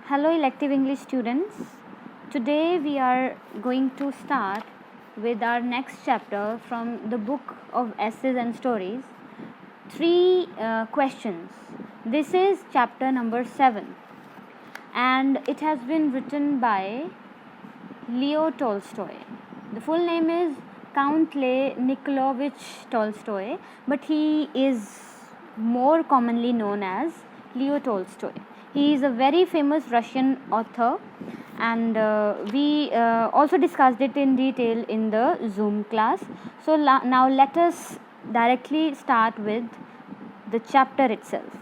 Hello elective English students. Today we are going to start with our next chapter from the book of essays and stories. Three questions. This is chapter number 7 and it has been written by Leo Tolstoy. The full name is Count Lev Nikolaevich Tolstoy, but he is more commonly known as Leo Tolstoy. He is a very famous Russian author, and we also discussed it in detail in the Zoom class. So now let us directly start with the chapter itself.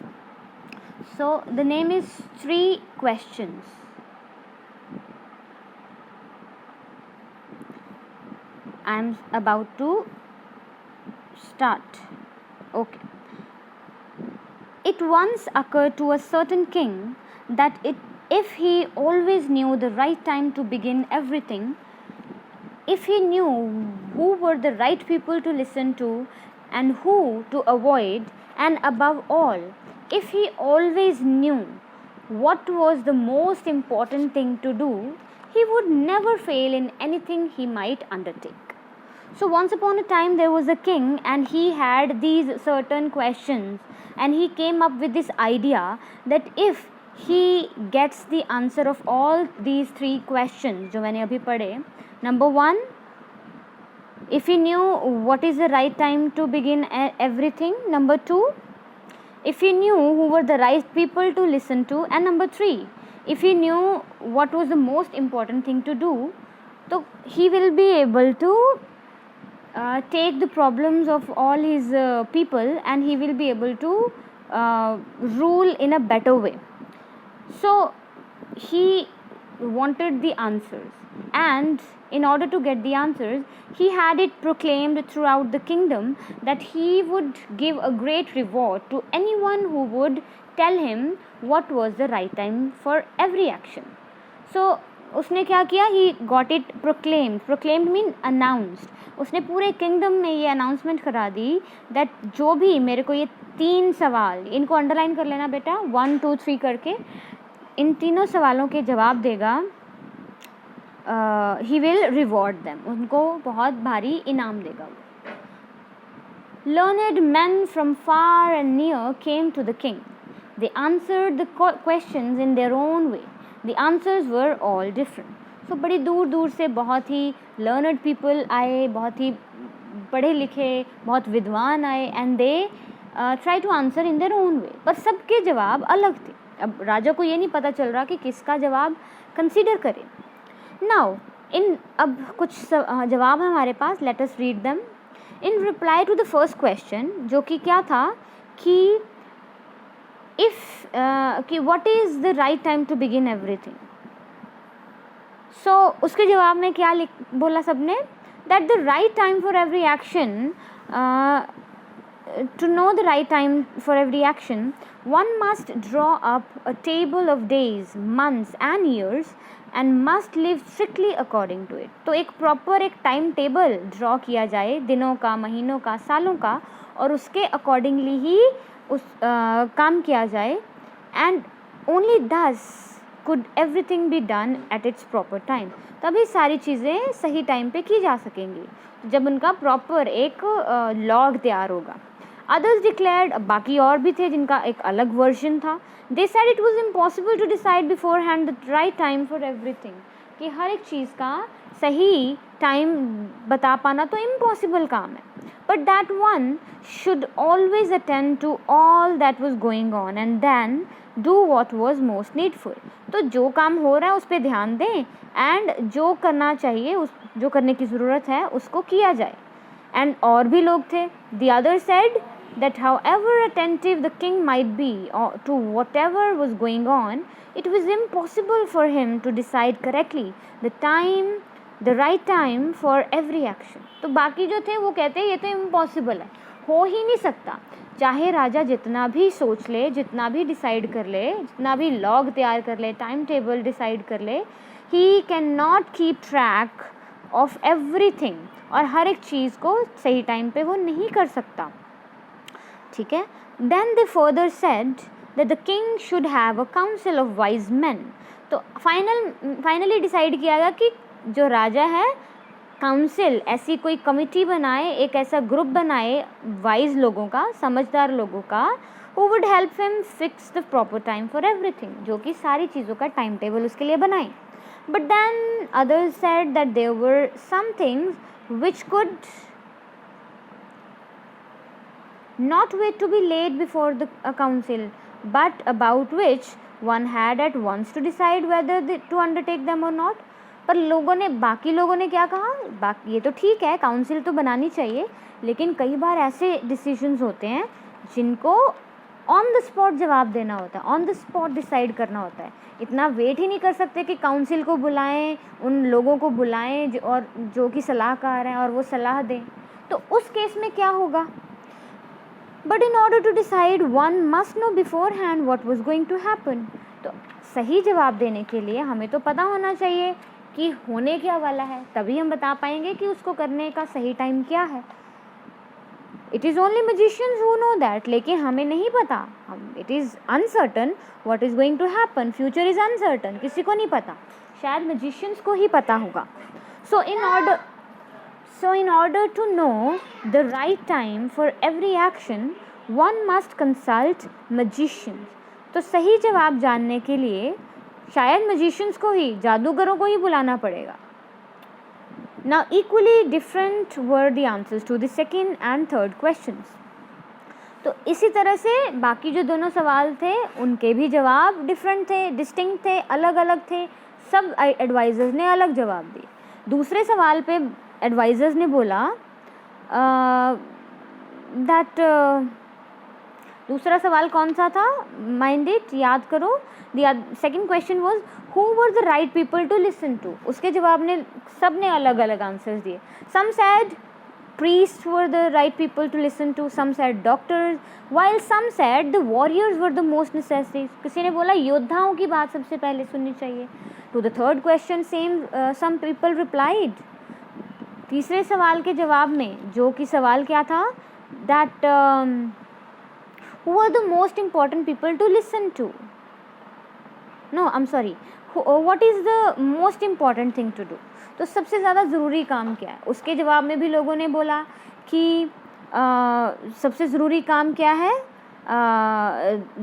So the name is Three Questions. I am about to start. Okay. It once occurred to a certain king that if he always knew the right time to begin everything, if he knew who were the right people to listen to and who to avoid, and above all, if he always knew what was the most important thing to do, he would never fail in anything he might undertake. So once upon a time there was a king and he had these certain questions, and he came up with this idea that if he gets the answer of all these three questions जो मैंने अभी पढ़े, number 1, if he knew what is the right time to begin everything, number 2, if he knew who were the right people to listen to, and number 3, if he knew what was the most important thing to do, so he will be able to take the problems of all his people, and he will be able to rule in a better way. So he wanted the answers, and in order to get the answers, he had it proclaimed throughout the kingdom that he would give a great reward to anyone who would tell him what was the right time for every action. So उसने क्या किया, he got it proclaimed mean announced. उसने पूरे kingdom में ये announcement करा दी that जो भी मेरे को ये 3 सवाल, इनको अंडरलाइन कर लेना बेटा, 1 2 3 करके, इन तीनों सवालों के जवाब देगा, ही विल रिवॉर्ड देम, उनको बहुत भारी इनाम देगा. Learned men from far and near came to the king. They answered the questions in their own way. The answers were all different. So बड़ी दूर दूर से बहुत ही learned people आए, बहुत ही पढ़े लिखे, बहुत विद्वान आए, and they try to answer in their own way. पर सबके जवाब अलग थे. अब राजा को ये नहीं पता चल रहा कि किसका जवाब कंसीडर करें. Now अब कुछ जवाब है हमारे पास. Let us read them. In reply to the first question, जो कि क्या था कि कि what is the right time to begin everything. So उसके जवाब में क्या बोला सबने, that the right time for every action, to know the right time for every action, one must draw up a table of days, months and years and must live strictly according to it. तो एक proper एक time table draw किया जाए, दिनों का, महीनों का, सालों का, और उसके अकॉर्डिंगली ही उस काम किया जाए, एंड ओनली दस could everything be done at its proper time. तभी सारी चीज़ें सही टाइम पे की जा सकेंगी जब उनका प्रॉपर एक लॉग तैयार होगा. अदर्स डिक्लेयर्ड, बाकी और भी थे जिनका एक अलग वर्जन था. They said it was impossible to decide beforehand the right time for everything, कि हर एक चीज़ का सही टाइम बता पाना तो इम्पॉसिबल काम है. But that one should always attend to all that was going on and then do what was most needful. तो जो काम हो रहा है उस पर ध्यान दें, एंड जो करना चाहिए, जो करने की ज़रूरत है उसको किया जाए. एंड और भी लोग थे. The other said that however attentive the king might be to whatever was going on, it was impossible for him to decide correctly the right time for every action. तो बाकी जो थे वो कहते हैं ये तो इम्पॉसिबल है, हो ही नहीं सकता. चाहे राजा जितना भी सोच ले, जितना भी डिसाइड कर ले, जितना भी लॉग तैयार कर ले, टाइम टेबल डिसाइड कर ले, he can not keep track of everything, और हर एक चीज़ को सही टाइम पे वो नहीं कर सकता. ठीक है. Then they further said that the king should have a council of wise men. तो फाइनली डिसाइड किया गया कि जो राजा है काउंसिल, ऐसी कोई कमिटी बनाए, एक ऐसा ग्रुप बनाए वाइज लोगों का, समझदार लोगों का, who would help him fix the proper time for everything, जो कि सारी चीज़ों का टाइम टेबल उसके लिए बनाए. But then others said that there were some things which could not wait to be laid before the council, but about which one had at once to decide whether to undertake them or not. पर बाकी लोगों ने क्या कहा, ये तो ठीक है, काउंसिल तो बनानी चाहिए, लेकिन कई बार ऐसे डिसीजंस होते हैं जिनको ऑन द स्पॉट जवाब देना होता है, ऑन द स्पॉट डिसाइड करना होता है. इतना वेट ही नहीं कर सकते कि काउंसिल को बुलाएं, उन लोगों को बुलाएं और जो कि सलाहकार हैं और वो सलाह दें. तो उस केस में क्या होगा? But in order to decide one must know beforehand what was going to happen. तो सही जवाब देने के लिए हमें तो पता होना चाहिए कि होने क्या वाला है, तभी हम बता पाएंगे कि उसको करने का सही टाइम क्या है. It is only magicians who know that, लेकिन हमें नहीं पता. It is uncertain what is going to happen, future is uncertain, किसी को नहीं पता, शायद मैजिशियंस को ही पता होगा. सो in order to know the right time for every action one must consult magicians. तो सही जवाब जानने के लिए शायद मैजिशियंस को ही, जादूगरों को ही बुलाना पड़ेगा. Now equally different were the answers to the second and third questions. तो इसी तरह से बाकी जो दोनों सवाल थे उनके भी जवाब डिफरेंट थे, डिस्टिंक्ट थे, अलग अलग थे. सब एडवाइजर्स ने अलग जवाब दिए. दूसरे सवाल पे एडवाइजर्स ने बोला दैट दूसरा सवाल कौन सा था, माइंड इट, याद करो. Second question was who were the right people to listen to. उसके जवाब ने सब ने अलग अलग आंसर्स दिए. Some said priests were the right people to listen to, some said doctors, while some said the warriors were the most necessary. किसी ने बोला योद्धाओं की बात सबसे पहले सुननी चाहिए. To the third question some people replied. तीसरे सवाल के जवाब में, जो कि सवाल क्या था, that who are the most important people to listen to? No, I'm sorry. What is the most important thing to do? तो सबसे ज़्यादा ज़रूरी काम क्या है? उसके जवाब में भी लोगों ने बोला कि सबसे ज़रूरी काम क्या है?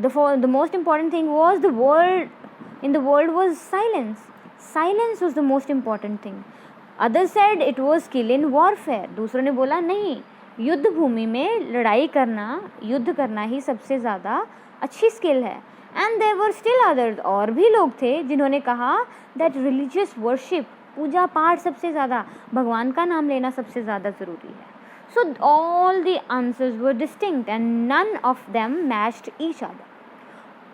The most important thing was the world was silence. Silence was the most important thing. Others said it was skill in warfare. दूसरों ने बोला नहीं, युद्ध भूमि में लड़ाई करना, युद्ध करना ही सबसे ज़्यादा अच्छी स्किल है. And there were still others, और भी लोग थे जिन्होंने कहा that religious worship, पूजा पाठ सबसे ज़्यादा, भगवान का नाम लेना सबसे ज़्यादा ज़रूरी है. So all the answers were distinct and none of them matched each other.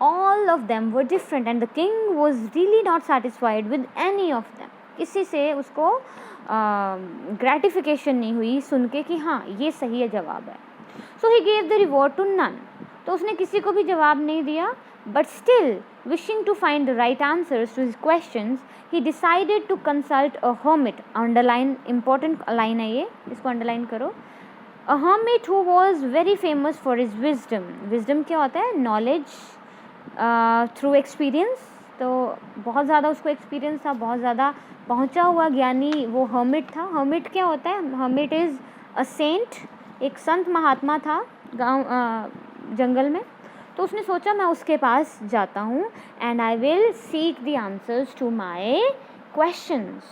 All of them were different and the king was really not satisfied with any of them. किसी से उसको ग्रेटिफिकेशन नहीं हुई सुन के कि हाँ ये सही है जवाब है. So he gave the reward to none. तो उसने किसी को भी जवाब नहीं दिया. But still, wishing to find the right answers to his questions, he decided to consult a hermit. Underline, important line है ये, इसको underline करो. A hermit who was very famous for his wisdom. Wisdom क्या होता है? Knowledge through experience. तो बहुत ज़्यादा उसको experience था, बहुत ज़्यादा पहुँचा हुआ ज्ञानी वो hermit था. Hermit क्या होता है? Hermit is a saint, एक संत महात्मा था गाँव जंगल में. तो उसने सोचा मैं उसके पास जाता हूँ and I will seek the answers to my questions.